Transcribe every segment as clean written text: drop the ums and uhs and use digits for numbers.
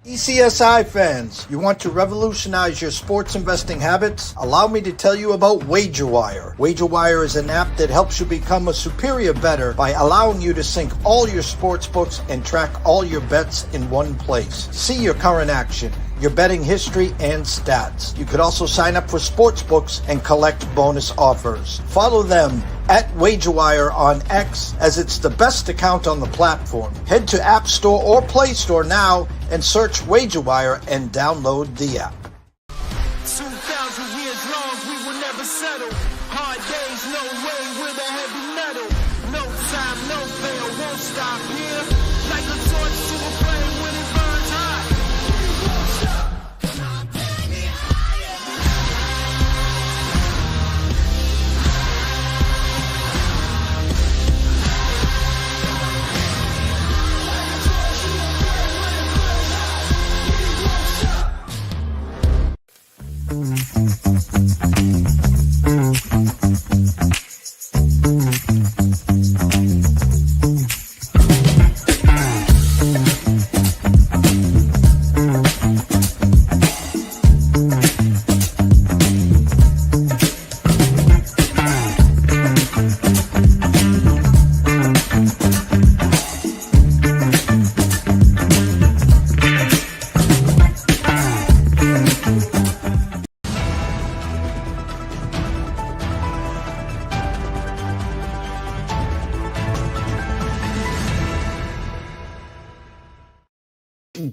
ECSI fans, you want to revolutionize your sports investing habits? Allow me to tell you about WagerWire. WagerWire is an app that helps you become a superior bettor by allowing you to sync all your sports books and track all your bets in one place. See your current action, your betting history, and stats. You could also sign up for sports books and collect bonus offers. Follow them at WagerWire on X, as it's the best account on the platform. Head to App Store or Play Store now and search WagerWire and download the app. 2,000 years long, we will never settle. Hard days, no way, with a heavy metal. No time, no fail, won't stop here. Like a torch to a flame when it burns hot.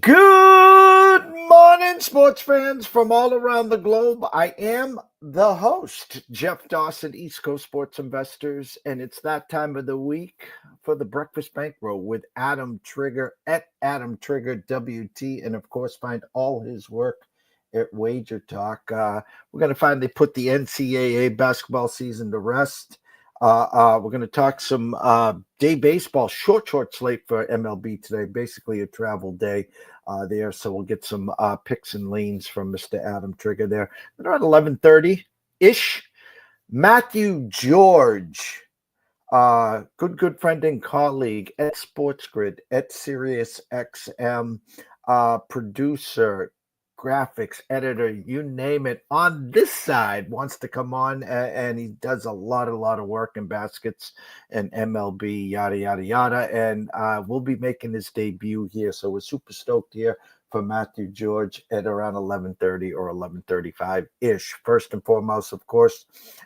Good morning, sports fans from all around the globe. I am the host, Jeff Dawson, East Coast Sports Investors, and it's that time of the week for the Breakfast Bankroll with Adam Trigger at Adam Trigger WT, and of course, find all his work at Wager Talk. We're going to finally put the NCAA basketball season to rest. We're going to talk some day baseball, short slate for MLB today, basically a travel day there. So we'll get some picks and leans from Mr. Adam Trigger there. But around 11:30-ish, Mathew George, good friend and colleague at Sports Grid, at Sirius XM, producer, graphics editor, you name it, on this side wants to come on, and he does a lot of work in baskets and MLB, yada yada, and we'll be making his debut here, so we're super stoked here for Mathew George at around 11:30 or 11:35-ish. First and foremost, of course,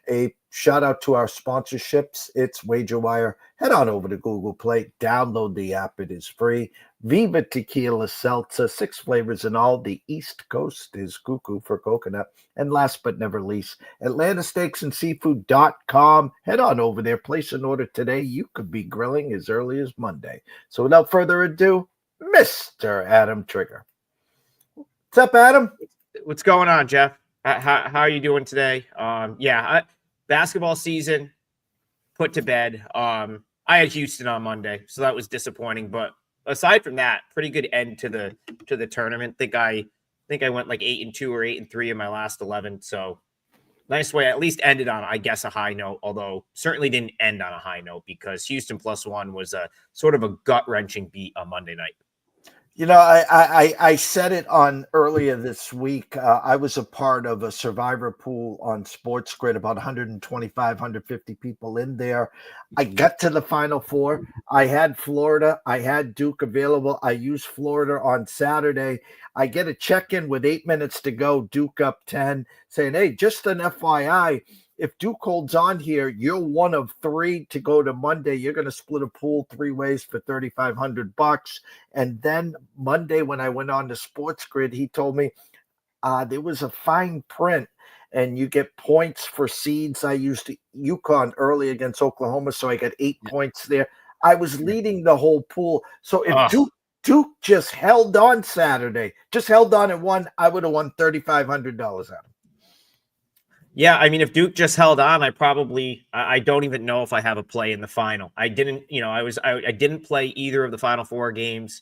a shout out to our sponsorships. It's WagerWire. Head on over to Google Play, download the app, it is free. Viva Tequila Seltzer, 6 flavors in all. The East Coast is cuckoo for coconut. And last but never least, AtlantaSteaksAndSeafood.com. Head on over there, place an order today. You could be grilling as early as Monday. So without further ado, Mr. Adam Trigger. What's up, Adam? What's going on, Jeff? How are you doing today? Basketball season put to bed. I had Houston on Monday, so that was disappointing. But aside from that, pretty good end to the tournament. I think I went like 8-2 or 8-3 in my last 11. So nice way. At least ended on, I guess, a high note. Although certainly didn't end on a high note because Houston +1 was a sort of a gut wrenching beat on Monday night. You know, I said it on earlier this week. I was a part of a survivor pool on Sports Grid, about 125, 150 people in there. I got to the Final Four. I had Florida. I had Duke available. I used Florida on Saturday. I get a check-in with 8 minutes to go, Duke up 10, saying, hey, just an FYI, if Duke holds on here, you're one of 3 to go to Monday. You're going to split a pool 3 ways for $3,500. And then Monday, when I went on to Sports Grid, he told me there was a fine print and you get points for seeds. I used UConn early against Oklahoma, so I got 8 points there. I was leading the whole pool. So if Duke just held on Saturday, just held on and won, I would have won $3,500 out of it. Yeah, I mean, if Duke just held on, I don't even know if I have a play in the final. I didn't play either of the Final Four games.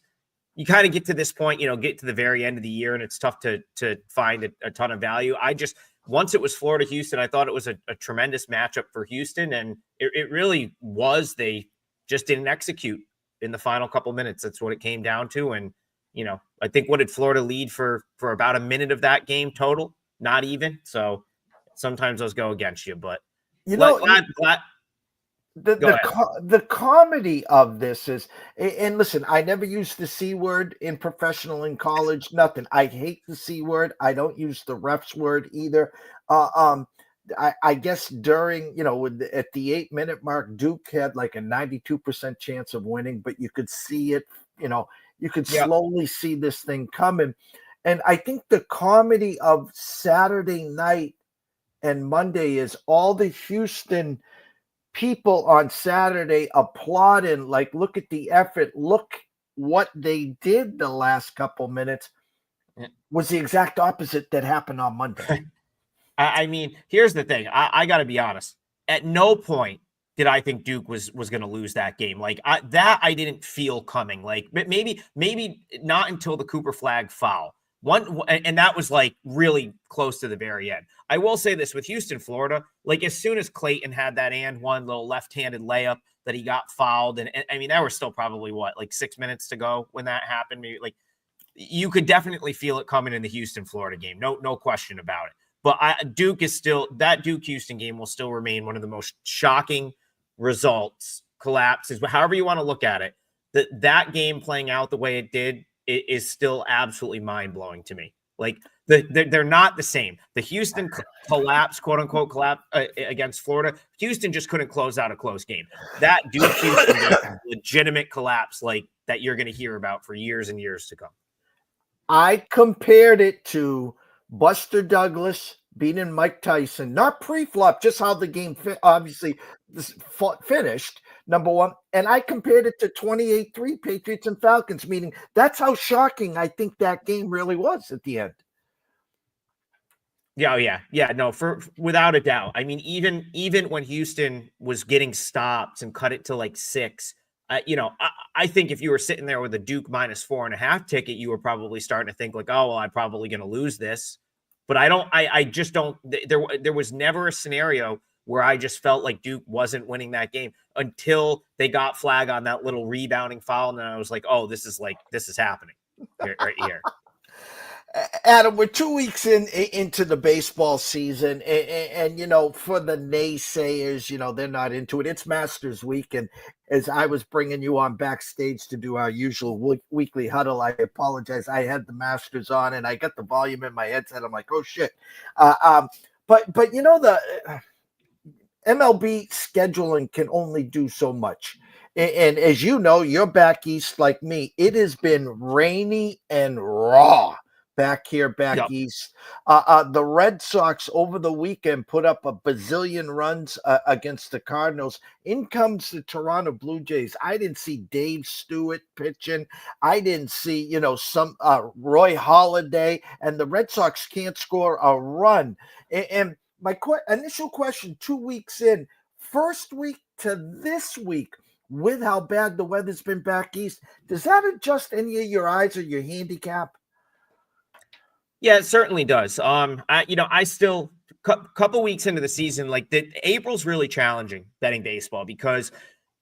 You kind of get to this point, get to the very end of the year, and it's tough to find a ton of value. Once it was Florida-Houston, I thought it was a tremendous matchup for Houston, and it really was. They just didn't execute in the final couple minutes. That's what it came down to, and I think what did Florida lead for about a minute of that game total? Not even. So sometimes those go against you, but glad. Go ahead. The comedy of this is, and listen, I never used the C word in professional in college, nothing. I hate the C word. I don't use the refs word either. I guess during, at the 8-minute mark, Duke had like a 92% chance of winning, but you could see it, you could slowly see this thing coming. And I think the comedy of Saturday night and Monday is all the Houston people on Saturday applauding, like, look at the effort, look what they did the last couple minutes, was the exact opposite that happened on Monday. I mean, here's the thing. I got to be honest. At no point did I think Duke was going to lose that game. Like I didn't feel coming. Like maybe not until the Cooper Flag foul. And that was like really close to the very end. I will say this with Houston, Florida, like as soon as Clayton had that one little left-handed layup that he got fouled. And I mean, there was still probably like 6 minutes to go when that happened. Maybe like you could definitely feel it coming in the Houston, Florida game. No question about it. But Duke Houston game will still remain one of the most shocking results, collapses, but however you want to look at it, that game playing out the way it did, it is still absolutely mind-blowing to me. Like they're not the same. The Houston collapse, quote unquote collapse against Florida. Houston just couldn't close out a close game. That Duke Houston game, legitimate collapse like that you're going to hear about for years and years to come. I compared it to Buster Douglas beating Mike Tyson, not pre-flop, just how the game obviously finished, number one. And I compared it to 28-3 Patriots and Falcons, meaning that's how shocking I think that game really was at the end. Yeah. No, without a doubt. I mean, even when Houston was getting stops and cut it to like 6, I think if you were sitting there with a Duke -4.5 ticket, you were probably starting to think like, oh, well, I'm probably going to lose this. But I just don't. There was never a scenario where I just felt like Duke wasn't winning that game until they got flag on that little rebounding foul, and then I was like, oh, this is happening right here. Adam, we're 2 weeks into the baseball season, and for the naysayers, they're not into it. It's Masters Week, and as I was bringing you on backstage to do our usual weekly huddle, I apologize. I had the Masters on, and I got the volume in my headset. I'm like, oh shit! But the MLB scheduling can only do so much. And as you know, you're back east like me. It has been rainy and raw back here, east. The Red Sox over the weekend put up a bazillion runs against the Cardinals. In comes the Toronto Blue Jays. I didn't see Dave Stewart pitching. I didn't see, some Roy Halladay, and the Red Sox can't score a run. And my initial question 2 weeks in, first week to this week, with how bad the weather's been back east, does that adjust any of your eyes or your handicap? Yeah, it certainly does. I still couple weeks into the season, like April's really challenging betting baseball because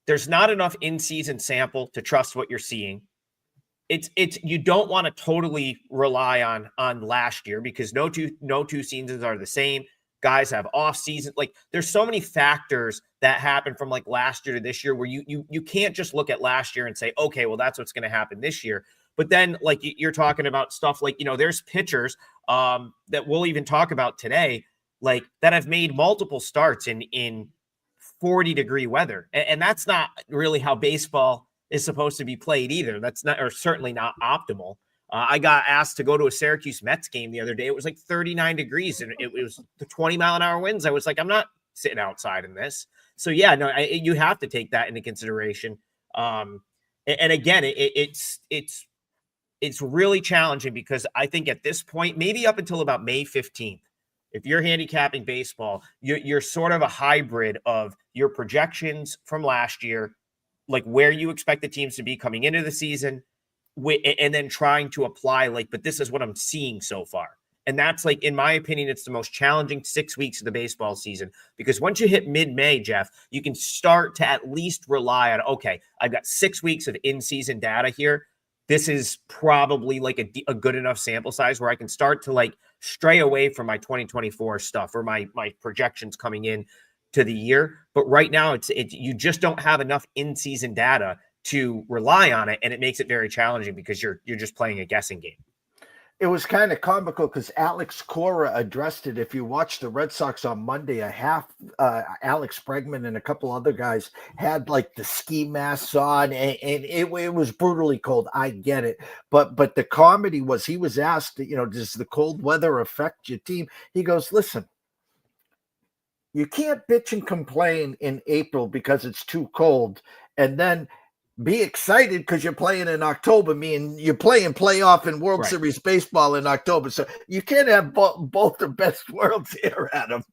there's not enough in-season sample to trust what you're seeing. It's you don't want to totally rely on last year because no two seasons are the same. Guys have off season. Like there's so many factors that happen from like last year to this year where you can't just look at last year and say, okay, well, that's what's going to happen this year. But then like you're talking about stuff like, there's pitchers that we'll even talk about today, like that have made multiple starts in 40-degree weather. And that's not really how baseball is supposed to be played either. That's not, or certainly not optimal. I got asked to go to a Syracuse Mets game the other day. It was like 39 degrees and it was the 20-mile-an-hour winds. I was like, I'm not sitting outside in this. So yeah, no, you have to take that into consideration. And again, it's really challenging because I think at this point, maybe up until about May 15th, if you're handicapping baseball, you're sort of a hybrid of your projections from last year, like where you expect the teams to be coming into the season, and then trying to apply but this is what I'm seeing so far. And that's like, in my opinion, it's the most challenging 6 weeks of the baseball season because once you hit mid-May, Jeff, you can start to at least rely on, okay, I've got 6 weeks of in-season data here. this is probably like a good enough sample size where I can start to like stray away from my 2024 stuff or my projections coming in to the year. But right now it's you just don't have enough in-season data to rely on it, and it makes it very challenging because you're just playing a guessing game. It was kind of comical because Alex Cora addressed it. If you watch the Red Sox on Monday, Alex Bregman and a couple other guys had like the ski masks on, and it was brutally cold. I get it, but the comedy was he was asked, does the cold weather affect your team? He goes, listen, you can't bitch and complain in April because it's too cold, and then be excited because you're playing in October, meaning you're playing playoff and World Series baseball in October. So you can't have both the best worlds here, Adam.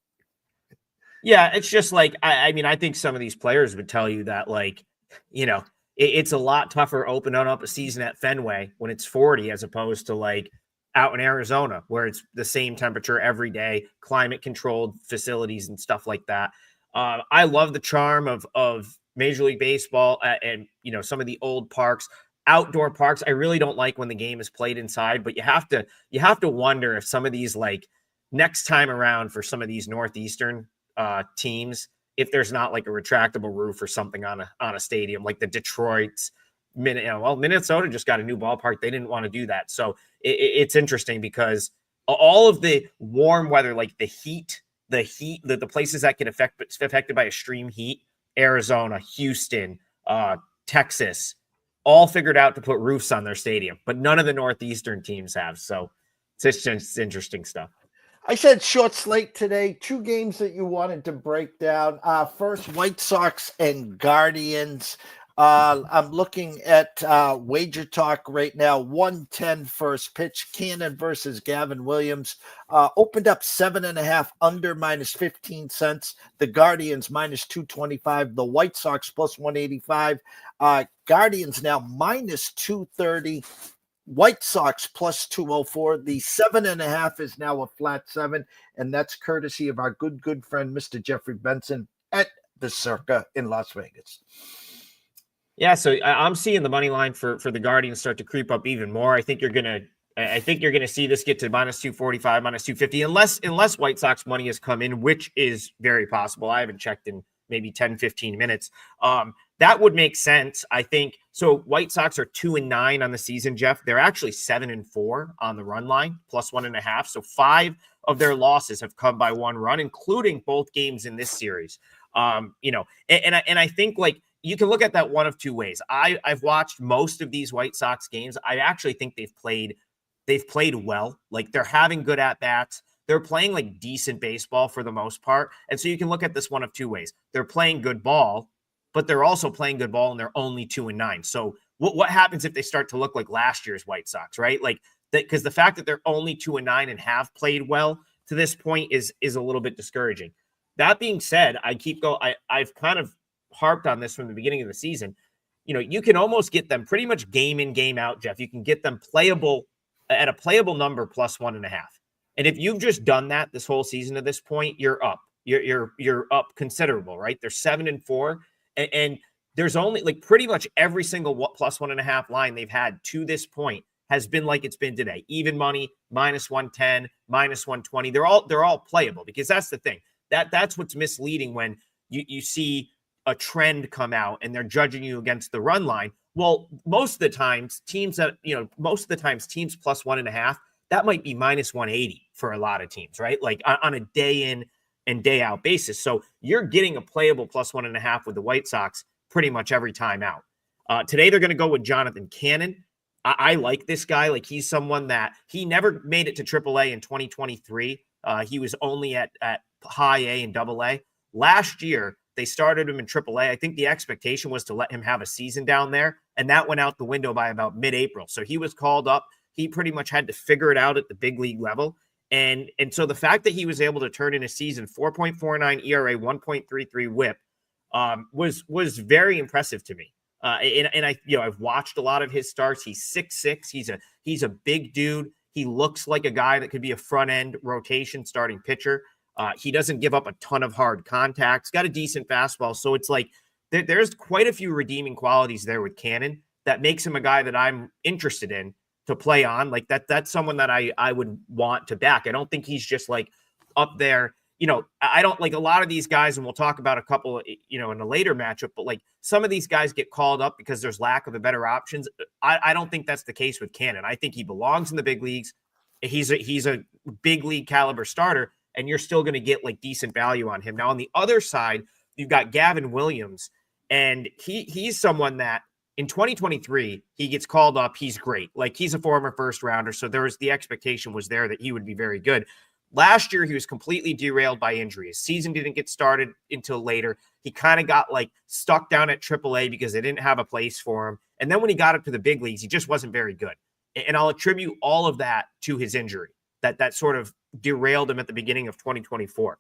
Yeah, it's just like, I mean, I think some of these players would tell you that, like, it's a lot tougher opening up a season at Fenway when it's 40 as opposed to like out in Arizona where it's the same temperature every day, climate controlled facilities and stuff like that. I love the charm of Major League Baseball and some of the old parks, outdoor parks. I really don't like when the game is played inside, but you have to wonder if some of these, like, next time around for some of these Northeastern teams, if there's not like a retractable roof or something on a stadium, like the Detroit's. Minnesota just got a new ballpark. They didn't want to do that. So it's interesting because all of the warm weather, like the places that get affected by extreme heat, Arizona, Houston, Texas, all figured out to put roofs on their stadium, but none of the Northeastern teams have. So it's just interesting stuff. I said short slate today. 2 games that you wanted to break down. First, White Sox and Guardians. I'm looking at Wager Talk right now. 110 first pitch. Cannon versus Gavin Williams. Opened up 7.5 under -15 cents. The Guardians -225. The White Sox +185. Guardians now -230. White Sox +204. The 7.5 is now a flat 7, and that's courtesy of our good friend Mr. Jeffrey Benson at the Circa in Las Vegas. Yeah, so I'm seeing the money line for the Guardians start to creep up even more. I think you're gonna see this get to -245, -250, unless White Sox money has come in, which is very possible. I haven't checked in maybe 10, 15 minutes. That would make sense, I think. So White Sox are 2-9 on the season, Jeff. They're actually 7-4 on the run line, +1.5. So 5 of their losses have come by 1 run, including both games in this series. And I think, like, you can look at that one of 2 ways. I've watched most of these White Sox games. I actually think they've played well. Like, they're having good at-bats. They're playing like decent baseball for the most part. And so you can look at this one of 2 ways. They're playing good ball, but they're also playing good ball and they're only 2-9. So what happens if they start to look like last year's White Sox, right? Like, because the fact that they're only 2-9 and have played well to this point is a little bit discouraging. That being said, I've kind of harped on this from the beginning of the season. You can almost get them pretty much game in, game out, Jeff. You can get them playable at a playable number +1.5. And if you've just done that this whole season to this point, you're up. You're up considerable, right? They're 7-4, and there's only, like, pretty much every single +1.5 line they've had to this point has been like it's been today. Even money, -110, -120. They're all playable, because that's the thing. That's what's misleading when you see a trend come out and they're judging you against the run line. Well, most of the times teams +1.5, that might be -180 for a lot of teams, right? Like on a day in and day out basis. So you're getting a playable +1.5 with the White Sox pretty much every time out. Today, they're going to go with Jonathan Cannon. I like this guy. Like, he's someone that he never made it to AAA in 2023. He was only at high A and AA. Last year, they started him in AAA. I think the expectation was to let him have a season down there, and that went out the window by about mid-April. So he was called up. He pretty much had to figure it out at the big league level. And so the fact that he was able to turn in a season, 4.49 ERA, 1.33 WHIP, was very impressive to me. And I've watched a lot of his starts. He's 6'6". He's a big dude. He looks like a guy that could be a front end rotation starting pitcher. He doesn't give up a ton of hard contacts, got a decent fastball. So it's like there's quite a few redeeming qualities there with Cannon. that makes him a guy that I'm interested in to play on. Like that's someone that I would want to back. I don't think he's just like up there. I don't like a lot of these guys, and we'll talk about a couple, in a later matchup, but like some of these guys get called up because there's lack of the better options. I don't think that's the case with Cannon. I think he belongs in the big leagues. He's a big league caliber starter, and you're still going to get like decent value on him. Now, on the other side, you've got Gavin Williams, and he's someone that in 2023, he gets called up. He's great. Like he's a former first rounder. So the expectation was there that he would be very good. Last year, he was completely derailed by injury. His season didn't get started until later. He kind of got like stuck down at AAA because they didn't have a place for him. And then when he got up to the big leagues, he just wasn't very good. And I'll attribute all of that to his injury that sort of derailed him at the beginning of 2024.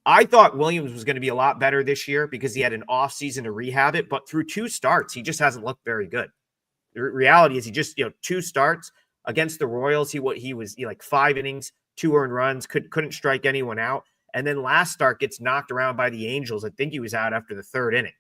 I thought Williams was going to be a lot better this year because he had an offseason to rehab it, but through 2 starts, he just hasn't looked very good. The reality is he just, 2 starts against the Royals. He was like 5 innings, 2 earned runs, couldn't strike anyone out. And then last start gets knocked around by the Angels. I think he was out after the 3rd inning.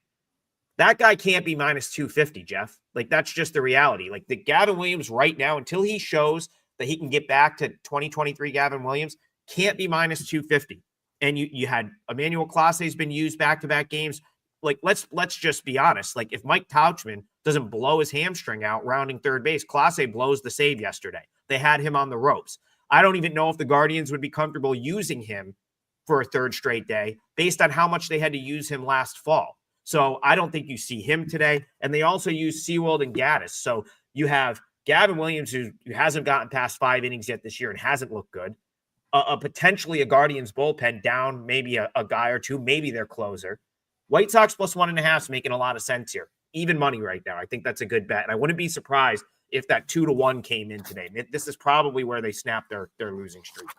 That guy can't be minus 250, Jeff. Like that's just the reality. Like the Gavin Williams right now, until he shows that he can get back to 2023 Gavin Williams, can't be minus 250. And you had Emmanuel Clase has been used back-to-back games. Like let's just be honest. Like if Mike Tauchman doesn't blow his hamstring out rounding third base, Clase blows the save yesterday. They had him on the ropes. I don't even know if the Guardians would be comfortable using him for a 3rd straight day based on how much they had to use him last fall. So I don't think you see him today. And they also use Sewald and Gaddis. So you have Gavin Williams, who hasn't gotten past 5 innings yet this year and hasn't looked good. Potentially a Guardians bullpen down, maybe a guy or two, maybe their closer. White Sox plus 1.5 is making a lot of sense here. Even money right now. I think that's a good bet. And I wouldn't be surprised if that 2-1 came in today. This is probably where they snap their losing streak.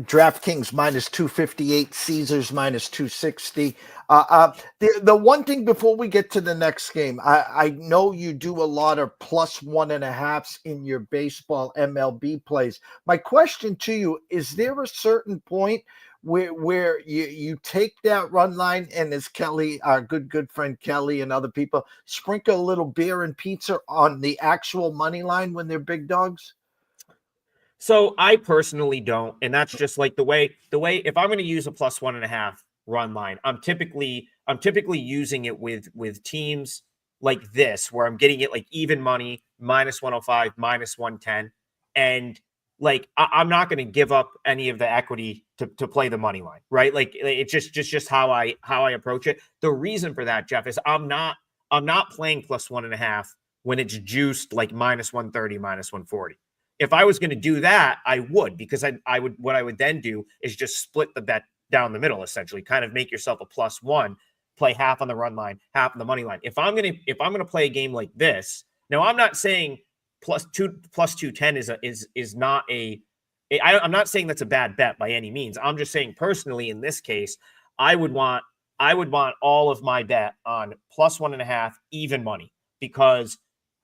DraftKings minus 258, Caesars minus 260. The one thing before we get to the next game, I know you do a lot of plus 1.5s in your baseball MLB plays. My question to you, is there a certain point where you take that run line and as Kelly, our good friend Kelly and other people, sprinkle a little beer and pizza on the actual money line when they're big dogs? So I personally don't, and that's just like the way if I'm going to use a plus 1.5 run line, I'm typically using it with teams like this where I'm getting it like even money, minus 105, minus 110, and like I'm not going to give up any of the equity to play the money line, right? Like it's just how I approach it. The reason for that, Jeff, is I'm not playing plus 1.5 when it's juiced like minus 130, minus 140. If I was going to do that, I would, because I would then do is just split the bet down the middle, essentially, kind of make yourself a plus 1, play half on the run line, half on the money line. If I'm going to play a game like this, now I'm not saying plus 210 is not I'm not saying that's a bad bet by any means. I'm just saying personally in this case, I would want all of my bet on plus 1.5 even money, because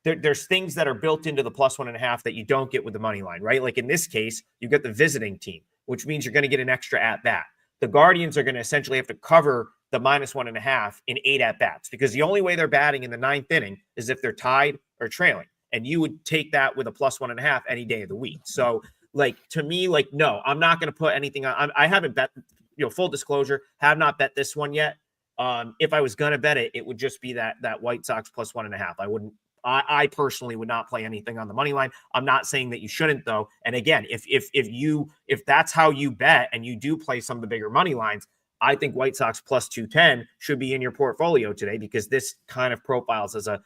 there's things that are built into the plus 1.5 that you don't get with the money line, right? Like in this case, you get the visiting team, which means you're going to get an extra at bat. The Guardians are going to essentially have to cover the minus 1.5 in 8 at bats, because the only way they're batting in the 9th inning is if they're tied or trailing. And you would take that with a plus 1.5 any day of the week. So like, to me, like, no, I'm not going to put anything on. I haven't bet, full disclosure, have not bet this one yet. If I was going to bet it, it would just be that White Sox plus 1.5. I personally would not play anything on the money line. I'm not saying that you shouldn't, though. And again, if that's how you bet and you do play some of the bigger money lines, I think White Sox plus 210 should be in your portfolio today, because this kind of profiles as a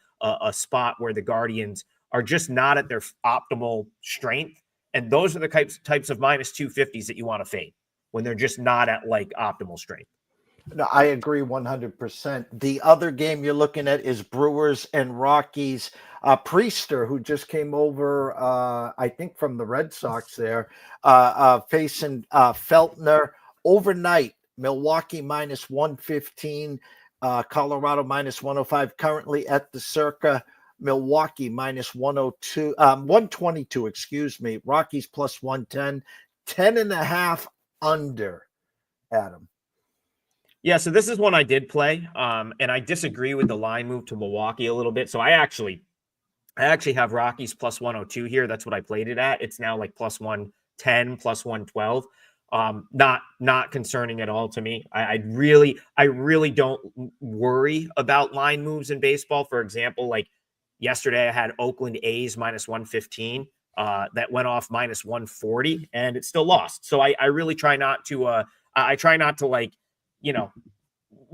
spot where the Guardians are just not at their optimal strength. And those are the types of minus 250s that you want to fade when they're just not at like optimal strength. No, I agree 100%. The other game you're looking at is Brewers and Rockies. Priester, who just came over, I think from the Red Sox there, facing Feltner. Overnight, Milwaukee minus 115, Colorado minus 105, currently at the Circa. Milwaukee minus 122, excuse me. Rockies plus 110, 10.5 under, Adam. Yeah, so this is one I did play, and I disagree with the line move to Milwaukee a little bit. So I actually I actually have Rockies plus 102 here. That's what I played it at. It's now like plus 110, plus 112. Not concerning at all to me. I really don't worry about line moves in baseball. For example, like yesterday I had Oakland A's minus 115. That went off minus 140 and it still lost. So I really try not to I try not to like,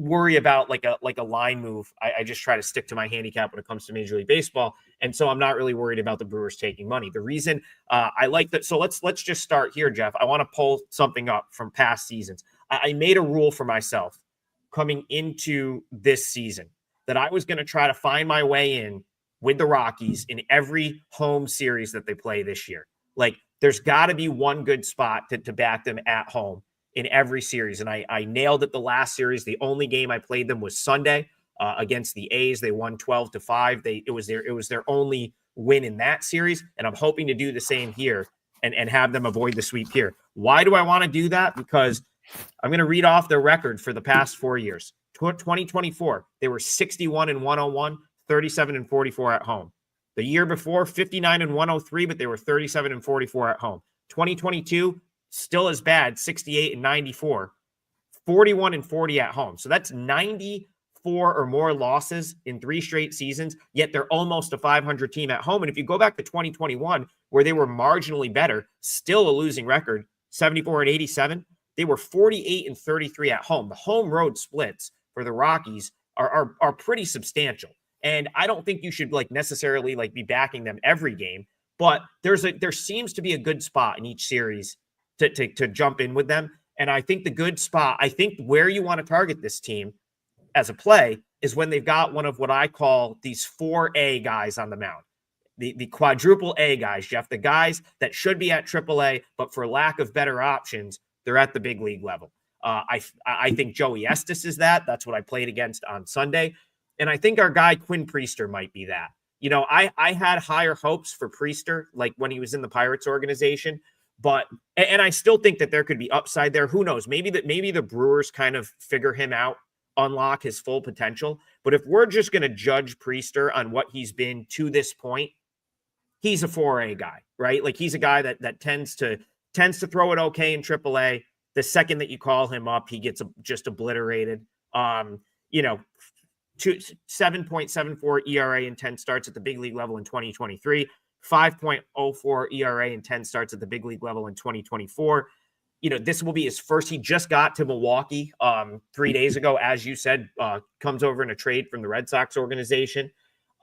worry about like a line move. I just try to stick to my handicap when it comes to Major League Baseball. And so I'm not really worried about the Brewers taking money. The reason I like that. So let's just start here, Jeff. I want to pull something up from past seasons. I made a rule for myself coming into this season that I was going to try to find my way in with the Rockies in every home series that they play this year. Like there's got to be one good spot to back them at home in every series. And I nailed it the last series. The only game I played them was Sunday against the A's. They won 12-5. It was their only win in that series. And I'm hoping to do the same here and have them avoid the sweep here. Why do I want to do that? Because I'm going to read off their record for the past 4 years. 2024, they were 61-101, 37-44 at home. The year before, 59-103, but they were 37-44 at home. 2022, still as bad, 68-94, 41-40 at home. So that's 94 or more losses in 3 straight seasons, yet they're almost a 500 team at home. And if you go back to 2021, where they were marginally better, still a losing record, 74-87, they were 48-33 at home. The home road splits for the Rockies are pretty substantial. And I don't think you should like necessarily like be backing them every game, but there seems to be a good spot in each series to jump in with them. And I think the good spot, I think where you want to target this team as a play is when they've got one of what I call these 4A guys on the mound, the quadruple A guys, Jeff, the guys that should be at AAA, but for lack of better options, they're at the big league level. I think Joey Estes is that. That's what I played against on Sunday. And I think our guy Quinn Priester might be that. I had higher hopes for Priester, like when he was in the Pirates organization. But and I still think that there could be upside there. Who knows? Maybe the Brewers kind of figure him out, unlock his full potential. But if we're just going to judge Priester on what he's been to this point, he's a 4A guy, right? Like he's a guy that tends to throw it okay in AAA. The second that you call him up, he gets just obliterated. 7.74 ERA in 10 starts at the big league level in 2023. 5.04 ERA in 10 starts at the big league level in 2024. This will be his first. He just got to Milwaukee 3 days ago, as you said, comes over in a trade from the Red Sox organization.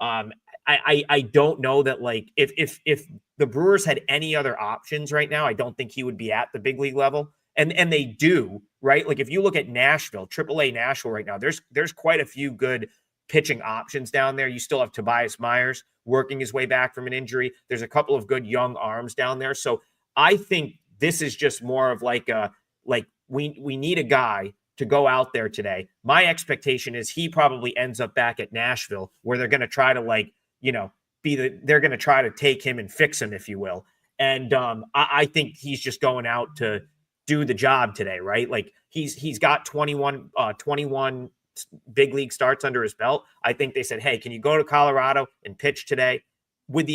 I don't know that like if the Brewers had any other options right now, I don't think he would be at the big league level. And they do, right? Like if you look at Nashville, AAA Nashville right now, there's quite a few good pitching options down there. You still have Tobias Myers working his way back from an injury. There's a couple of good young arms down there. So I think this is just more of like we need a guy to go out there today. My expectation is he probably ends up back at Nashville where they're going to try to they're going to try to take him and fix him, if you will. And I think he's just going out to do the job today, right? Like he's got 21 big league starts under his belt. I think they said, hey, can you go to Colorado and pitch today with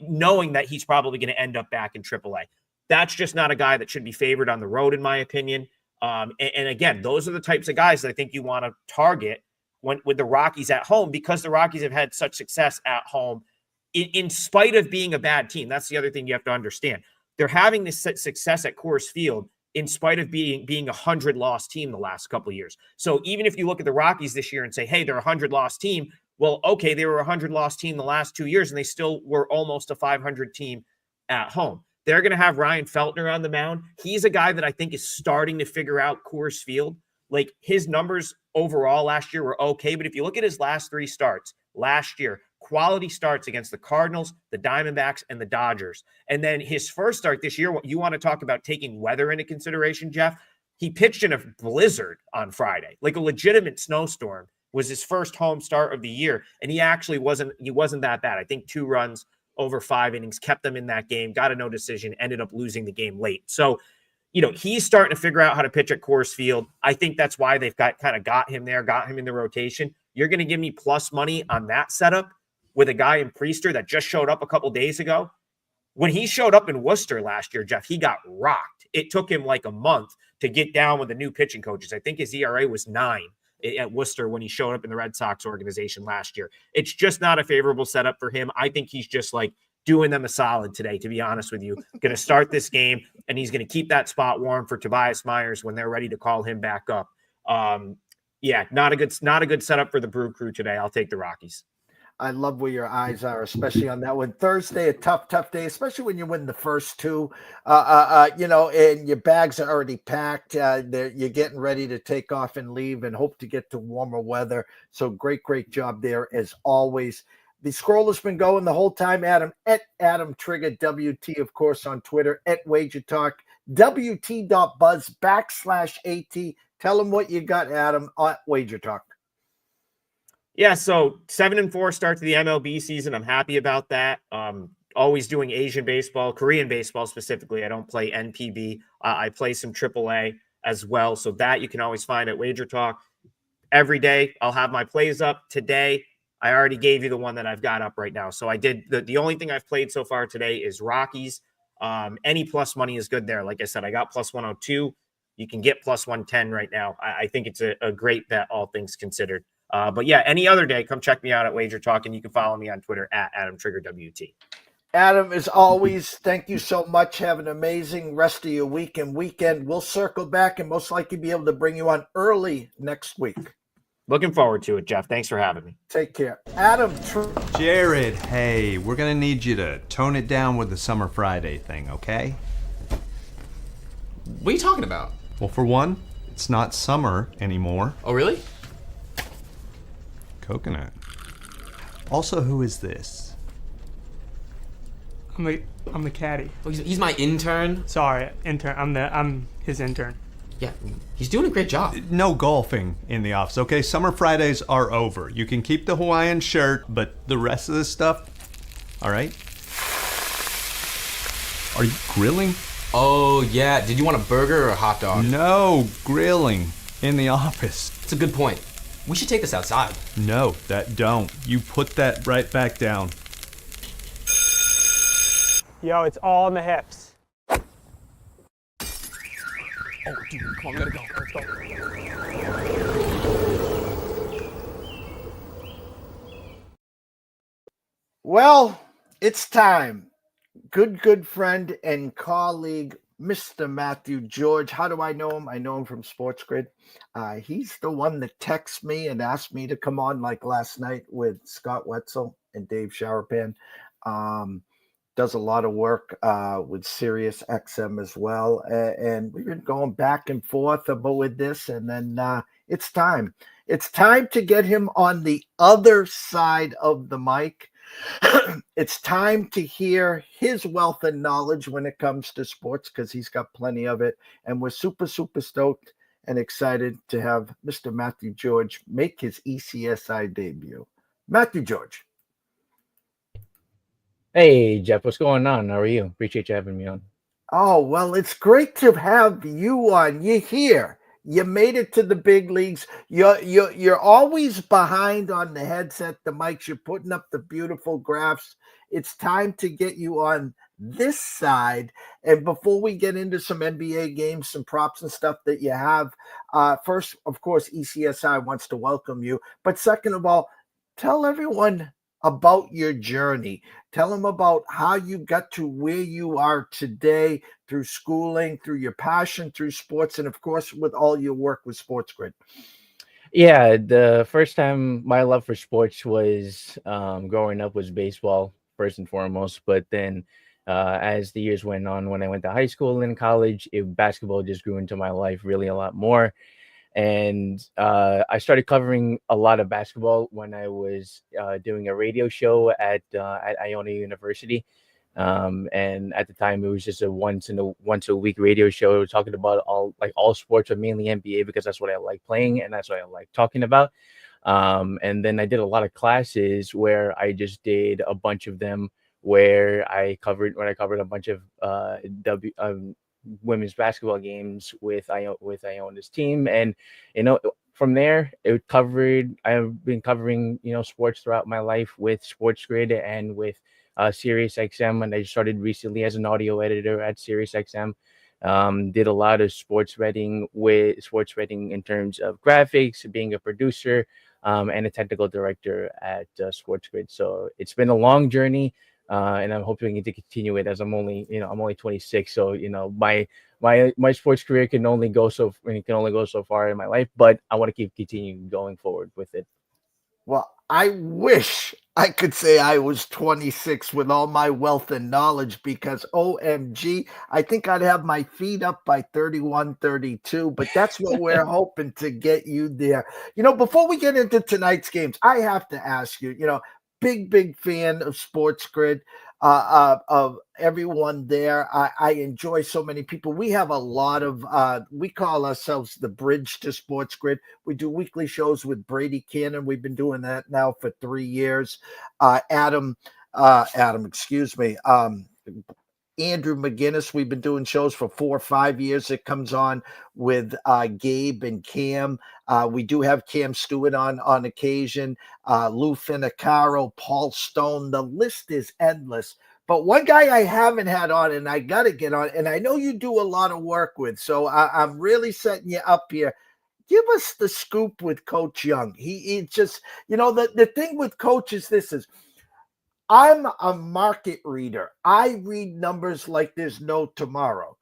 knowing that he's probably going to end up back in AAA. That's just not a guy that should be favored on the road, in my opinion. And again, those are the types of guys that I think you want to target with the Rockies at home, because the Rockies have had such success at home in spite of being a bad team. That's the other thing you have to understand. They're having this success at Coors Field in spite of being a 100-loss team the last couple of years. So even if you look at the Rockies this year and say, hey, they're a 100-loss team, well, okay, they were a 100-loss team the last 2 years, and they still were almost a 500 team at home. They're going to have Ryan Feltner on the mound. He's a guy that I think is starting to figure out Coors Field. Like his numbers overall last year were okay, but if you look at his last 3 starts last year, quality starts against the Cardinals, the Diamondbacks, and the Dodgers. And then his first start this year, you want to talk about taking weather into consideration, Jeff? He pitched in a blizzard on Friday, like a legitimate snowstorm was his first home start of the year. And he actually wasn't that bad. I think 2 runs over 5 innings, kept them in that game, got a no decision, ended up losing the game late. So, he's starting to figure out how to pitch at Coors Field. I think that's why they've got him there, got him in the rotation. You're going to give me plus money on that setup. with a guy in Priester that just showed up a couple days ago. When he showed up in Worcester last year, Jeff, he got rocked. It took him like a month to get down with the new pitching coaches. I think his ERA was 9 at Worcester when he showed up in the Red Sox organization last year. It's just not a favorable setup for him. I think he's just like doing them a solid today, to be honest with you. Going to start this game, and he's going to keep that spot warm for Tobias Myers when they're ready to call him back up. Yeah, not a good setup for the Brew Crew today. I'll take the Rockies. I love where your eyes are, especially on that one. Thursday, a tough day, especially when you win the first 2, and your bags are already packed. You're getting ready to take off and leave and hope to get to warmer weather. So great job there as always. The scroll has been going the whole time, Adam, at Adam Trigger, WT, of course, on Twitter, at Wager Talk, WT.buzz/AT. Tell them what you got, Adam, at Wager Talk. Yeah, so 7-4 start to the MLB season. I'm happy about that. Always doing Asian baseball, Korean baseball specifically. I don't play NPB. I play some AAA as well. So that you can always find at Wager Talk. Every day I'll have my plays up. Today, I already gave you the one that I've got up right now. So I did the only thing I've played so far today is Rockies. Any plus money is good there. Like I said, I got plus 102. You can get plus 110 right now. I think it's a great bet, all things considered. But yeah, any other day, come check me out at Wager Talk, and you can follow me on Twitter at AdamTriggerWT. Adam, as always, thank you so much. Have an amazing rest of your week and weekend. We'll circle back and most likely be able to bring you on early next week. Looking forward to it, Jeff. Thanks for having me. Take care. Adam. Jared, hey, we're going to need you to tone it down with the Summer Friday thing, okay? What are you talking about? Well, for one, it's not summer anymore. Oh, really? Coconut. Also, who is this? I'm the caddy. Oh, he's my intern. Sorry, intern. I'm his intern. Yeah, he's doing a great job. No golfing in the office, okay? Summer Fridays are over. You can keep the Hawaiian shirt, but the rest of this stuff, all right? Are you grilling? Oh, yeah. Did you want a burger or a hot dog? No, grilling in the office. It's a good point. We should take this outside. No, that don't. You put that right back down. Yo, it's all in the hips. Oh, dude, come on, we gotta go. Let's go. Well, it's time. Good friend and colleague, Mr. Mathew George. How do I know him? I know him from Sports Grid. He's the one that texts me and asked me to come on like last night with Scott Wetzel and Dave Showerpan. Does a lot of work with Sirius XM as well. And we've been going back and forth about with this. And then it's time. It's time to get him on the other side of the mic. It's time to hear his wealth and knowledge when it comes to sports, because he's got plenty of it. And we're super stoked and excited to have Mr. Mathew George make his ECSI debut. Mathew George. Hey, Jeff, what's going on? How are you? Appreciate you having me on. Oh, well, it's great to have you on. You're here. You made it to the big leagues. You're always behind on the headset, the mics. You're putting up the beautiful graphs. It's time to get you on this side. And before we get into some NBA games, some props and stuff that you have, first, of course, ECSI wants to welcome you. But second of all, tell everyone about your journey. Tell them about how you got to where you are today through schooling, through your passion, through sports, and of course, with all your work with Sports Grid. Yeah, the first time my love for sports was growing up was baseball, first and foremost. But then as the years went on, when I went to high school and college, basketball just grew into my life really a lot more. And I started covering a lot of basketball when I was doing a radio show at Iona University. And at the time, it was just a once a week radio show talking about all sports, but mainly NBA, because that's what I like playing and that's what I like talking about. And then I did a lot of classes where I just did a bunch of them where I covered a bunch of women's basketball games with Iona's team. And from there, I've been covering, sports throughout my life with Sports Grid and with Sirius XM, and I started recently as an audio editor at Sirius XM. Did a lot of sports writing in terms of graphics, being a producer, and a technical director at Sports Grid. So it's been a long journey, and I'm hoping to continue it as I'm only 26. So my sports career can only go so far in my life, but I want to keep continuing going forward with it. Well, I wish I could say I was 26 with all my wealth and knowledge, because OMG, I think I'd have my feet up by 31, 32, but that's what we're hoping to get you there. Before we get into tonight's games, I have to ask you, big fan of Sports Grid, of everyone there. I enjoy so many people. We have a lot of, we call ourselves the Bridge to Sports Grid. We do weekly shows with Brady Cannon. We've been doing that now for 3 years. Adam, excuse me. Andrew McGinnis, we've been doing shows for 4 or 5 years. It comes on with Gabe and Cam. We do have Cam Stewart on occasion. Lou Finicaro, Paul Stone. The list is endless. But one guy I haven't had on, and I got to get on, and I know you do a lot of work with, so I'm really setting you up here. Give us the scoop with Coach Young. He just, the thing with Coach is this is, I'm a market reader. I read numbers like there's no tomorrow.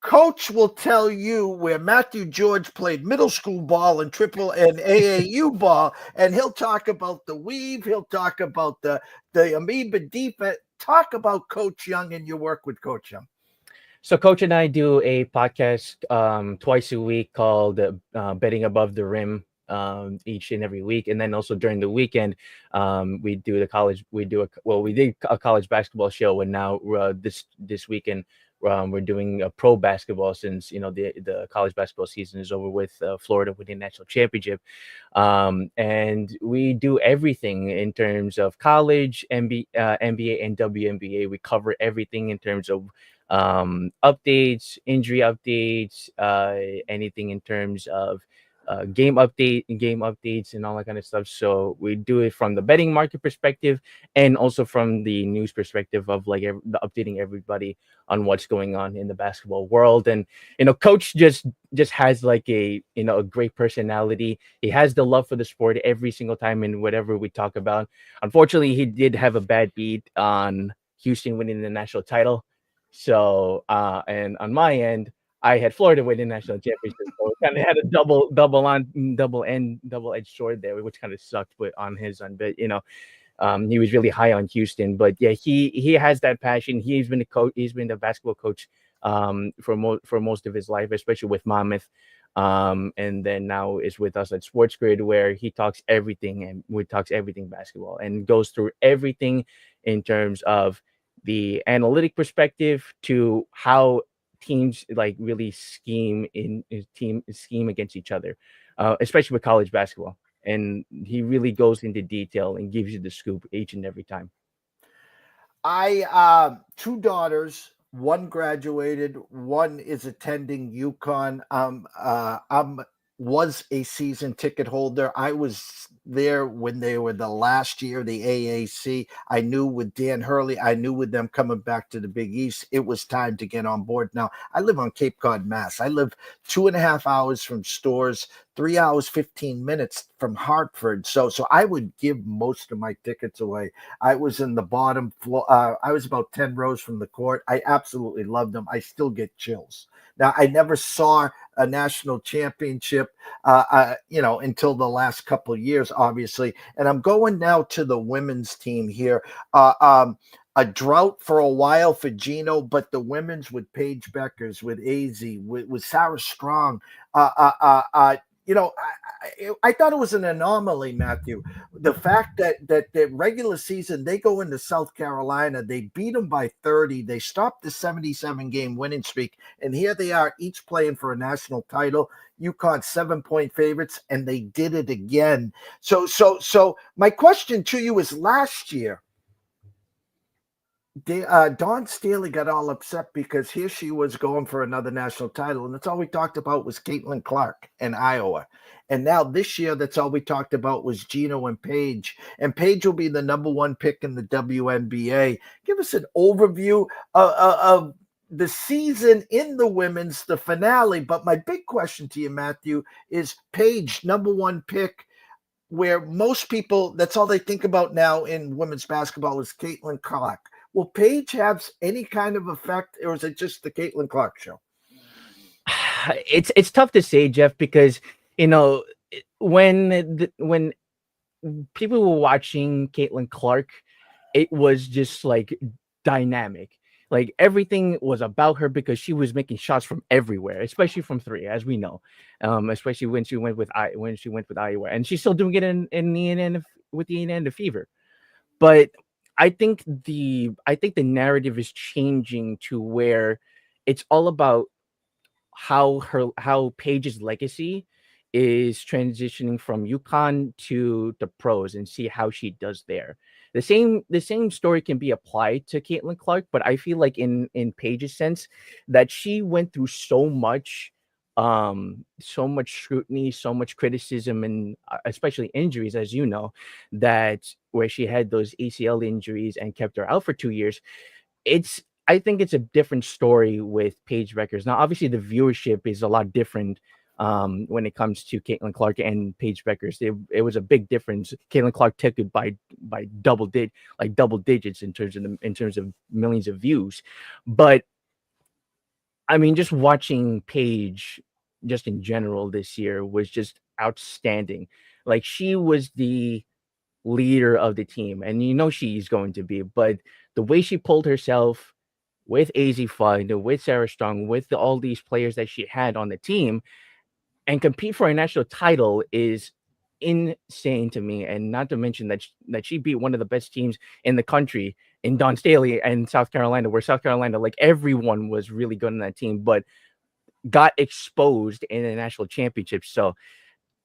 Coach will tell you where Mathew George played middle school ball and AAU ball, and he'll talk about the weave. He'll talk about the amoeba defense. Talk about Coach Young and your work with Coach Young. So Coach and I do a podcast twice a week called Betting Above the Rim. Each and every week, and then also during the weekend, we did a college basketball show, and now this weekend we're doing a pro basketball, since the college basketball season is over with Florida winning national championship, and we do everything in terms of college, NBA, and WNBA. We cover everything in terms of updates, injury updates, anything in terms of game updates and all that kind of stuff. So we do it from the betting market perspective, and also from the news perspective of updating everybody on what's going on in the basketball world. And Coach just has a great personality. He has the love for the sport every single time in whatever we talk about. Unfortunately, he did have a bad beat on Houston winning the national title. So and on my end, I had Florida win the national championship, so kind of had a double-edged sword there, which kind of sucked. But on his end, but he was really high on Houston. But yeah, he has that passion. He's been a coach. He's been the basketball coach for most of his life, especially with Monmouth. And then now is with us at Sports Grid, where he talks everything, and we talks everything basketball, and goes through everything in terms of the analytic perspective to how teams really scheme against each other, especially with college basketball. And he really goes into detail and gives you the scoop each and every time. I 2 daughters, one graduated, one is attending UConn. I'm was a season ticket holder. I was there when they were the last year, the AAC. I knew with Dan Hurley, I knew with them coming back to the Big East, it was time to get on board. Now, I live on Cape Cod, Mass. I live 2.5 hours from Stores, 3 hours, 15 minutes from Hartford. So I would give most of my tickets away. I was in the bottom floor. I was about 10 rows from the court. I absolutely loved them. I still get chills. Now, I never saw a national championship, until the last couple of years, obviously. And I'm going now to the women's team here. A drought for a while for Gino, but the women's with Paige Beckers, with AZ, with Sarah Strong, I thought it was an anomaly, Matthew. The fact that the regular season, they go into South Carolina, they beat them by 30, they stopped the 77-game winning streak, and here they are, each playing for a national title. UConn 7-point favorites, and they did it again. So my question to you is, last year, Dawn Staley got all upset because here she was going for another national title, and that's all we talked about was Caitlin Clark in Iowa. And now this year, that's all we talked about was Gino and Paige. And Paige will be the number one pick in the WNBA. Give us an overview of the season in the women's, the finale. But my big question to you, Matthew, is Paige, number one pick, where most people, that's all they think about now in women's basketball is Caitlin Clark. Will Paige have any kind of effect, or is it just the Caitlin Clark show? It's tough to say, Jeff, because when people were watching Caitlin Clark, it was just like dynamic. Like everything was about her because she was making shots from everywhere, especially from three, as we know. Especially when she went with Iowa, and she's still doing it in the end with the end of Fever. But I think the narrative is changing to where it's all about how Paige's legacy is transitioning from UConn to the pros and see how she does there. The same story can be applied to Caitlin Clark, but I feel like in Paige's sense that she went through so much scrutiny, so much criticism, and especially injuries, as you know, that where she had those ACL injuries and kept her out for 2 years. I think it's a different story with Paige Beckers. Now, obviously, the viewership is a lot different when it comes to Caitlin Clark and Paige Beckers. It was a big difference. Caitlin Clark took it by double digits in terms of millions of views. But I mean, just watching Paige just in general this year was just outstanding. Like she was the leader of the team, and she's going to be, but the way she pulled herself with AZ Fudd, with Sarah Strong, with all these players that she had on the team, and compete for a national title is insane to me. And not to mention that she beat one of the best teams in the country in Dawn Staley and South Carolina, where South Carolina, like everyone was really good on that team, but got exposed in the national championship. So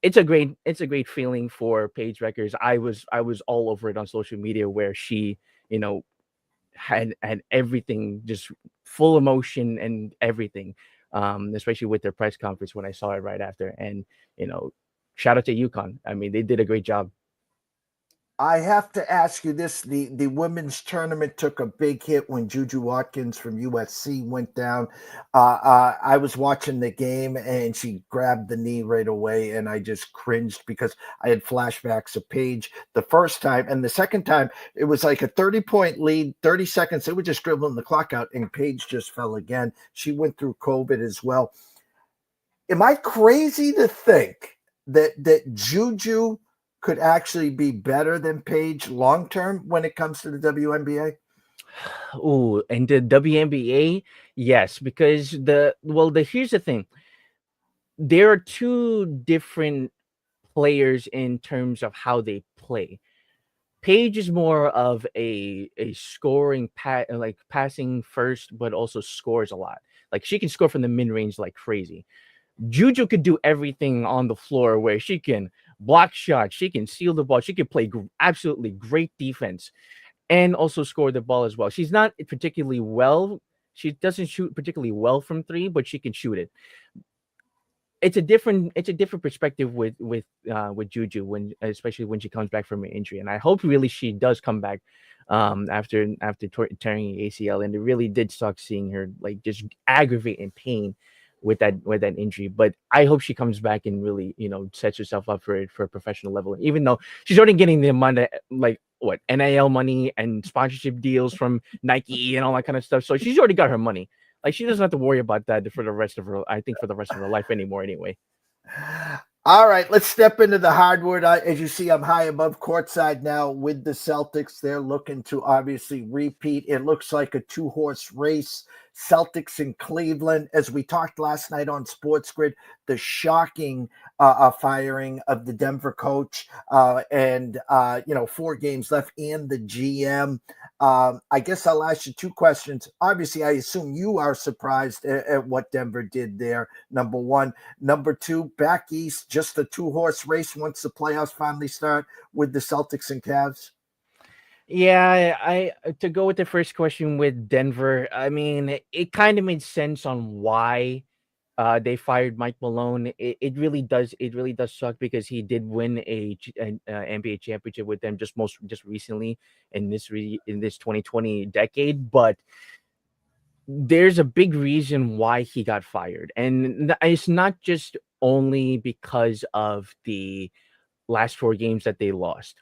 it's a great feeling for Paige Beckers. I was all over it on social media where she, had everything, just full emotion and everything. Especially with their press conference when I saw it right after. And, shout out to UConn. I mean, they did a great job. I have to ask you this. The women's tournament took a big hit when Juju Watkins from USC went down. I was watching the game and she grabbed the knee right away, and I just cringed because I had flashbacks of Paige the first time. And the second time, it was like a 30-point lead, 30 seconds. They were just dribbling the clock out, and Paige just fell again. She went through COVID as well. Am I crazy to think that Juju could actually be better than Paige long term when it comes to the WNBA? Oh, and the WNBA, yes, because here's the thing. There are two different players in terms of how they play. Paige is more of a scoring passing first, but also scores a lot. Like she can score from the mid range like crazy. Juju could do everything on the floor where she can block shots, she can steal the ball, she can play absolutely great defense, and also score the ball as well. She's not particularly well. She doesn't shoot particularly well from three, but she can shoot it. It's a different perspective with Juju especially when she comes back from an injury, and I hope really she does come back after tearing ACL, and it really did suck seeing her like just aggravate in pain with that injury. But I hope she comes back and really sets herself up for a professional level, even though she's already getting the money, like what, NIL money and sponsorship deals from Nike and all that kind of stuff. So she's already got her money. Like she doesn't have to worry about that for the rest of her life anymore anyway. All right, let's step into the hardwood. As you see, I'm high above courtside now with the Celtics. They're looking to obviously repeat. It looks like a two-horse race. Celtics in Cleveland. As we talked last night on Sports Grid, the shocking firing of the Denver coach and 4 games left and the GM. I guess I'll ask you 2 questions. Obviously, I assume you are surprised at what Denver did there, number 1. Number 2, back east, just a two-horse race once the playoffs finally start with the Celtics and Cavs? Yeah, I to go with the first question with Denver. I mean, it kind of made sense on why they fired Mike Malone. It really does. It really does suck because he did win an NBA championship with them just recently in in this 2020 decade. But there's a big reason why he got fired, and it's not just only because of the last 4 games that they lost.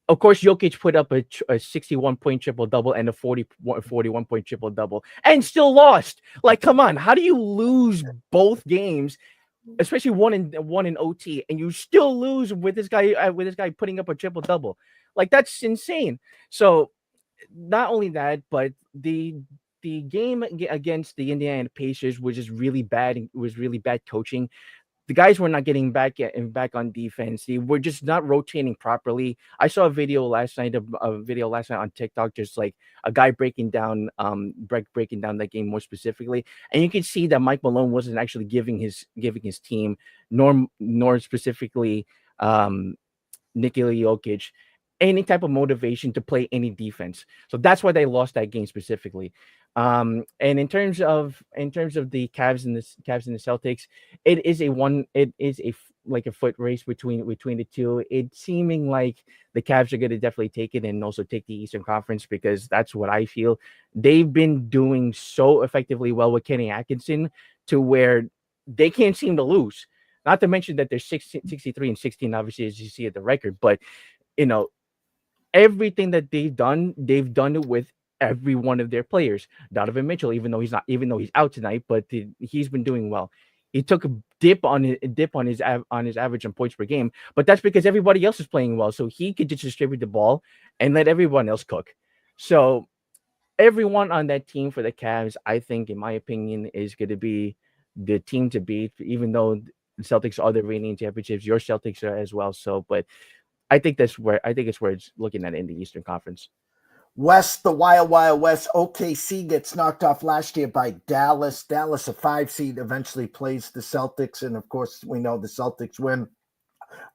Of course, Jokic put up a 61-point triple double and a 41-point triple double and still lost. Like, come on, how do you lose both games, especially one in OT, and you still lose with this guy putting up a triple double? Like, that's insane. So, not only that, but the game against the Indiana Pacers was just really bad. It was really bad coaching. The guys were not getting back on defense. They were just not rotating properly. I saw a video last night on TikTok, just like a guy breaking down that game more specifically, and you can see that Mike Malone wasn't actually giving his team nor specifically Nikola Jokic any type of motivation to play any defense. So that's why they lost that game specifically. And in terms of the Cavs and the Celtics, like a foot race between the two. It's seeming like the Cavs are going to definitely take it and also take the Eastern Conference, because that's what I feel. They've been doing so effectively well with Kenny Atkinson to where they can't seem to lose. Not to mention that they're 63-16, obviously, as you see at the record. But you know, everything that they've done it with every one of their players. Donovan Mitchell, even though he's out tonight, but he's been doing well. He took a dip on his average on points per game, but that's because everybody else is playing well, so he could just distribute the ball and let everyone else cook. So everyone on that team for the Cavs, I think, in my opinion, is going to be the team to beat. Even though the Celtics are the reigning championships, your Celtics are as well. So, but I think it's where it's looking at in the Eastern Conference. West, the Wild Wild West. OKC gets knocked off last year by Dallas. Dallas, a 5 seed, eventually plays the Celtics, and of course, we know the Celtics win.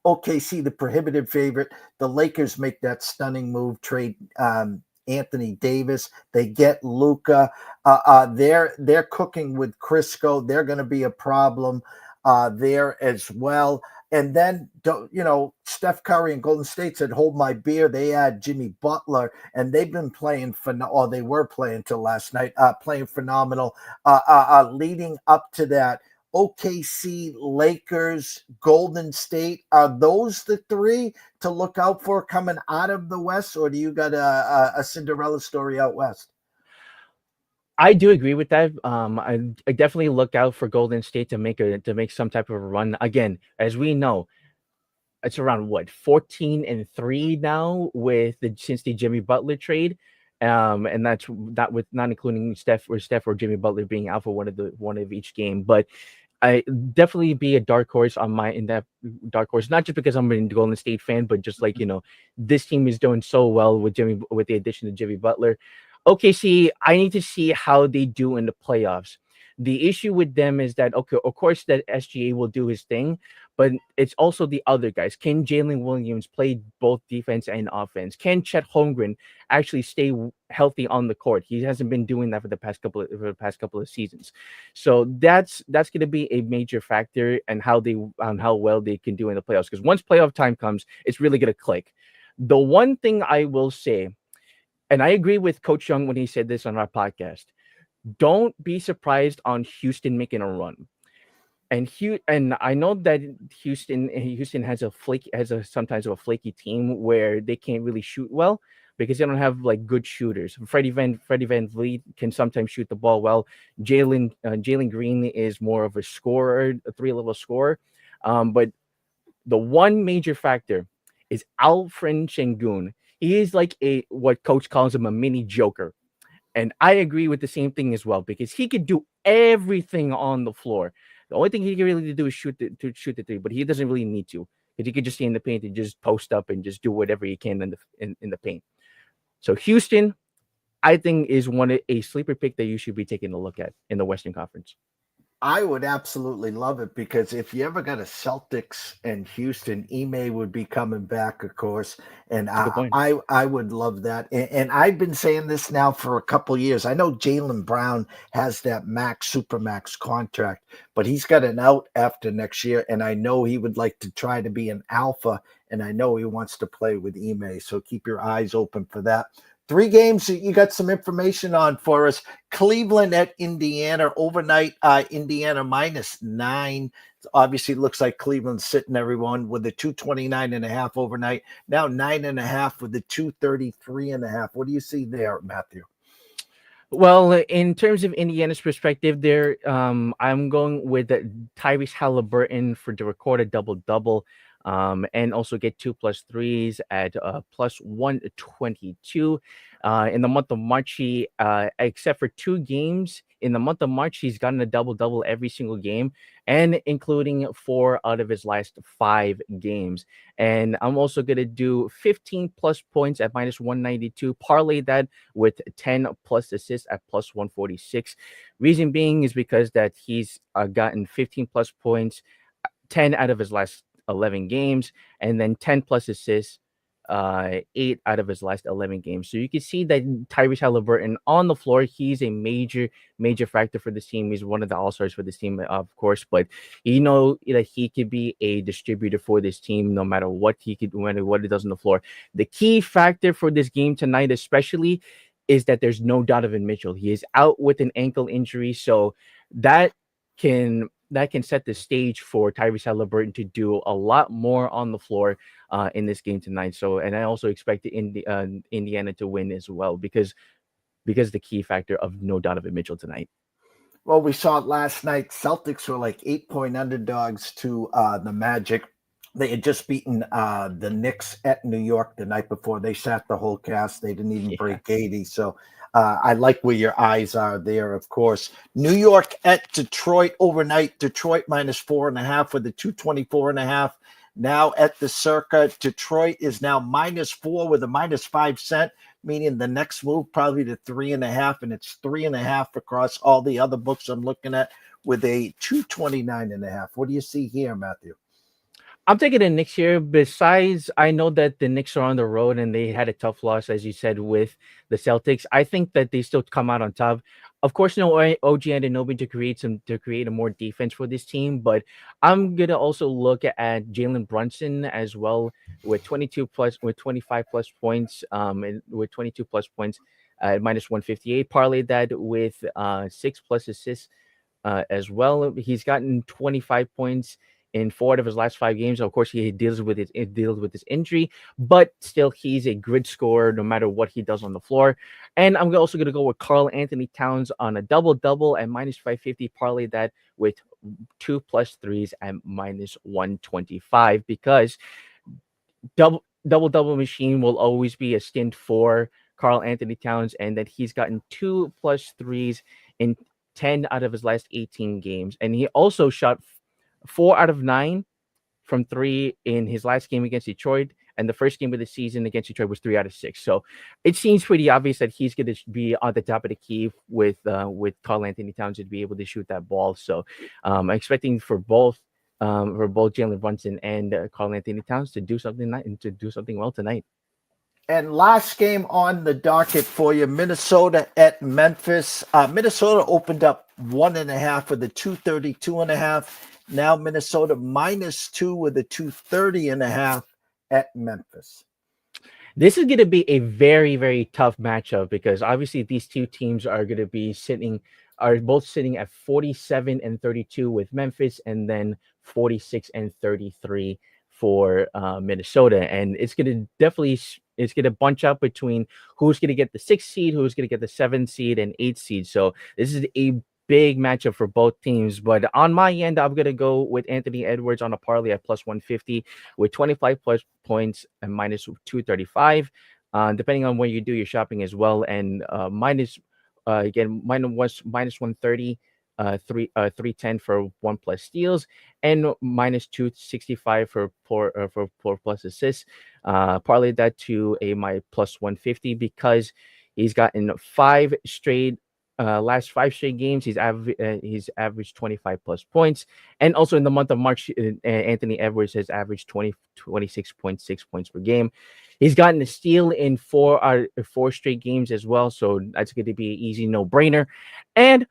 OKC, the prohibitive favorite. The Lakers make that stunning move, trade Anthony Davis. They get Luka. They're cooking with Crisco. They're going to be a problem there as well. And then, Steph Curry and Golden State said, hold my beer. They add Jimmy Butler, and they've been playing they were playing till last night, playing phenomenal, leading up to that. OKC, Lakers, Golden State, are those the three to look out for coming out of the West, or do you got a Cinderella story out West? I do agree with that. I definitely look out for Golden State to make some type of a run. Again, as we know, it's around 14-3 now since the Jimmy Butler trade, and that's not including Steph or Jimmy Butler being out for one of each game. But I definitely be a dark horse in that dark horse, not just because I'm a Golden State fan, but just like this team is doing so well with the addition of Jimmy Butler. OKC, I need to see how they do in the playoffs. The issue with them is that, okay, of course, that SGA will do his thing, but it's also the other guys. Can Jalen Williams play both defense and offense? Can Chet Holmgren actually stay healthy on the court? He hasn't been doing that for the past couple of seasons. So that's going to be a major factor in how well they can do in the playoffs. Because once playoff time comes, it's really going to click. The one thing I will say, and I agree with Coach Young when he said this on our podcast, don't be surprised on Houston making a run. And I know that Houston has sometimes a flaky team where they can't really shoot well because they don't have like good shooters. Freddie VanVleet can sometimes shoot the ball well. Jalen Green is more of a scorer, a 3-level scorer. But the one major factor is Alfred Sengun. He is like what coach calls him, a mini Joker. And I agree with the same thing as well, because he could do everything on the floor. The only thing he can really do is shoot the three, but he doesn't really need to, because he could just stay in the paint and just post up and just do whatever he can in the paint. So Houston, I think, is a sleeper pick that you should be taking a look at in the Western Conference. I would absolutely love it because if you ever got a Celtics and Houston, Ime would be coming back, of course, and That's a good point. I would love that. And I've been saying this now for a couple of years. I know Jaylen Brown has that max supermax contract, but he's got an out after next year, and I know he would like to try to be an alpha, and I know he wants to play with Ime. So keep your eyes open for that. 3 games that you got some information on for us. Cleveland at Indiana overnight. Indiana -9. Obviously, looks like Cleveland's sitting everyone with a 229.5 overnight. Now 9.5 with the 233.5. What do you see there, Matthew? Well, in terms of Indiana's perspective, there, I'm going with Tyrese Halliburton to record a double-double, and also get 2+3s at +122. In the month of March, he, except for 2 games, in the month of March, he's gotten a double-double every single game, and including 4 out of his last 5 games. And I'm also going to do 15+ points at -192, parlay that with 10+ assists at +146. Reason being is because that he's gotten 15+ points, 10 out of his last 11 games, and then 10+ assists, 8 out of his last 11 games. So you can see that Tyrese Halliburton on the floor, he's a major factor for this team. He's one of the all-stars for this team, of course, but you know that he could be a distributor for this team no matter what he could, no matter what he does on the floor. The key factor for this game tonight, especially, is that there's no Donovan Mitchell. He is out with an ankle injury, so that can set the stage for Tyrese Halliburton to do a lot more on the floor in this game tonight. So, and I also expect Indiana to win as well because the key factor of no Donovan Mitchell tonight. Well, we saw it last night. Celtics were like 8-point underdogs to the Magic. They had just beaten the Knicks at New York the night before. They sat the whole cast. They didn't even break 80. So I like where your eyes are there, of course. New York at Detroit overnight. Detroit -4.5 with a 224.5. Now at the Circa, Detroit is now -4 with a -5 cent, meaning the next move probably to 3.5, and it's 3.5 across all the other books I'm looking at with a 229.5. What do you see here, Matthew? I'm taking the Knicks here. Besides, I know that the Knicks are on the road and they had a tough loss, as you said, with the Celtics. I think that they still come out on top. Of course, no OG Anunoby to create a more defense for this team, but I'm gonna also look at Jalen Brunson as well with 25+ points, and with 22+ points at -158. Parlay that with 6+ assists as well. He's gotten 25 points in 4 out of his last 5 games. Of course, he deals with his injury, but still, he's a grid scorer no matter what he does on the floor. And I'm also going to go with Karl Anthony Towns on a double-double at -550. Parlay that with 2+3s at -125 because double-double machine will always be a stint for Karl Anthony Towns, and that he's gotten 2+3s in 10 out of his last 18 games. And he also shot 4 out of 9 from 3 in his last game against Detroit, and the first game of the season against Detroit was 3 out of 6. So it seems pretty obvious that he's going to be on the top of the key with Karl Anthony Towns to be able to shoot that ball. So I'm expecting for both Jalen Brunson and Karl Anthony Towns to do something well tonight. And last game on the docket for you, Minnesota at Memphis. Minnesota opened up 1.5 with a 232.5. Now Minnesota -2 with a 230.5 at Memphis. This is going to be a very, very tough matchup because obviously these two teams are going to be both sitting at 47 and 32 with Memphis, and then 46 and 33 for Minnesota. And it's going to bunch up between who's going to get the 6th seed, who's going to get the 7th seed and 8th seed. So this is a big matchup for both teams. But on my end, I'm going to go with Anthony Edwards on a parlay at +150 with 25+ points and -235, depending on where you do your shopping as well. And -130, 310 for 1+ steals, and -265 for 4+ assists. Parlay that to my +150 because he's gotten 5 straight last 5 straight games, he's averaged 25 plus points. And also in the month of March, Anthony Edwards has averaged 26.6 points per game. He's gotten a steal in 4 straight games as well. So that's going to be an easy no-brainer. And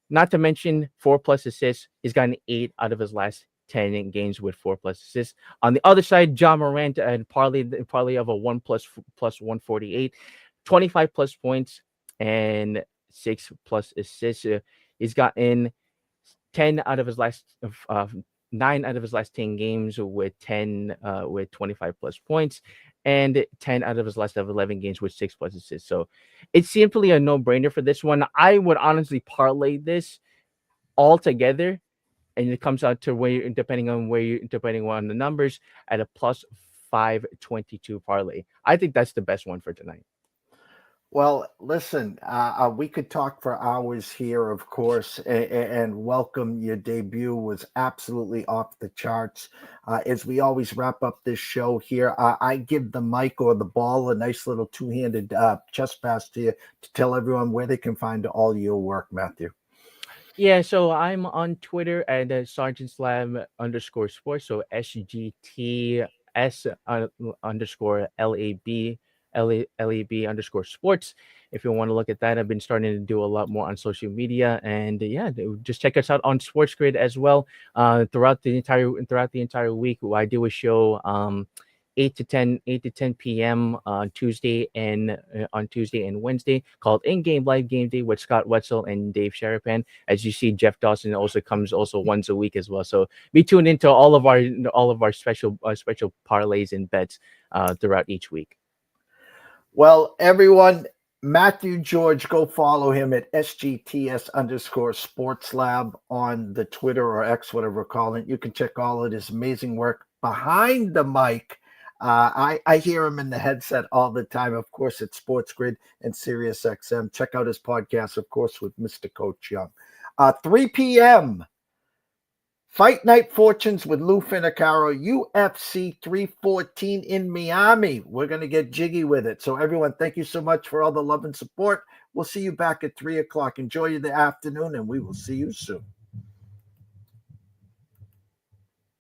not to mention 4+ assists. He's gotten 8 out of his last 10 games with 4+ assists. On the other side, John Morant and parlay of a 1+ 148, 25 plus points and 6+ assists. He's gotten 10 out of his last 9 out of his last 10 games with 25 plus points, and 10 out of his last 11 games with 6+ assists. So it's simply a no-brainer for this one. I would honestly parlay this all together, and it comes out to depending on the numbers, at a plus 522 parlay. I think that's the best one for tonight. Well, listen, we could talk for hours here, of course, and welcome. Your debut was absolutely off the charts. As we always wrap up this show here, I give the mic or the ball a nice little two-handed chest pass to you to tell everyone where they can find all your work, Mathew. Yeah, so I'm on Twitter at @SergeantSlam_sports, so SGTS_LAB_sports. If you want to look at that, I've been starting to do a lot more on social media, and just check us out on Sports Grid as well. Throughout the entire week, I do a show 8 to 10 p.m. on Tuesday and Wednesday, called In-Game Live Game Day with Scott Wetzel and Dave Sharapan. As you see, Jeff Dawson also comes once a week as well. So be tuned into all of our special parlays and bets throughout each week. Well, everyone, Mathew George, go follow him at SGTS_SportsLab on the Twitter or X, whatever we're calling it. You can check all of his amazing work behind the mic. I hear him in the headset all the time, of course, at Sports Grid and SiriusXM. Check out his podcast, of course, with Mr. Coach Young. 3 p.m., Fight Night Fortunes with Lou Finicaro, UFC 314 in Miami. We're going to get jiggy with it. So, everyone, thank you so much for all the love and support. We'll see you back at 3 o'clock. Enjoy the afternoon, and we will see you soon.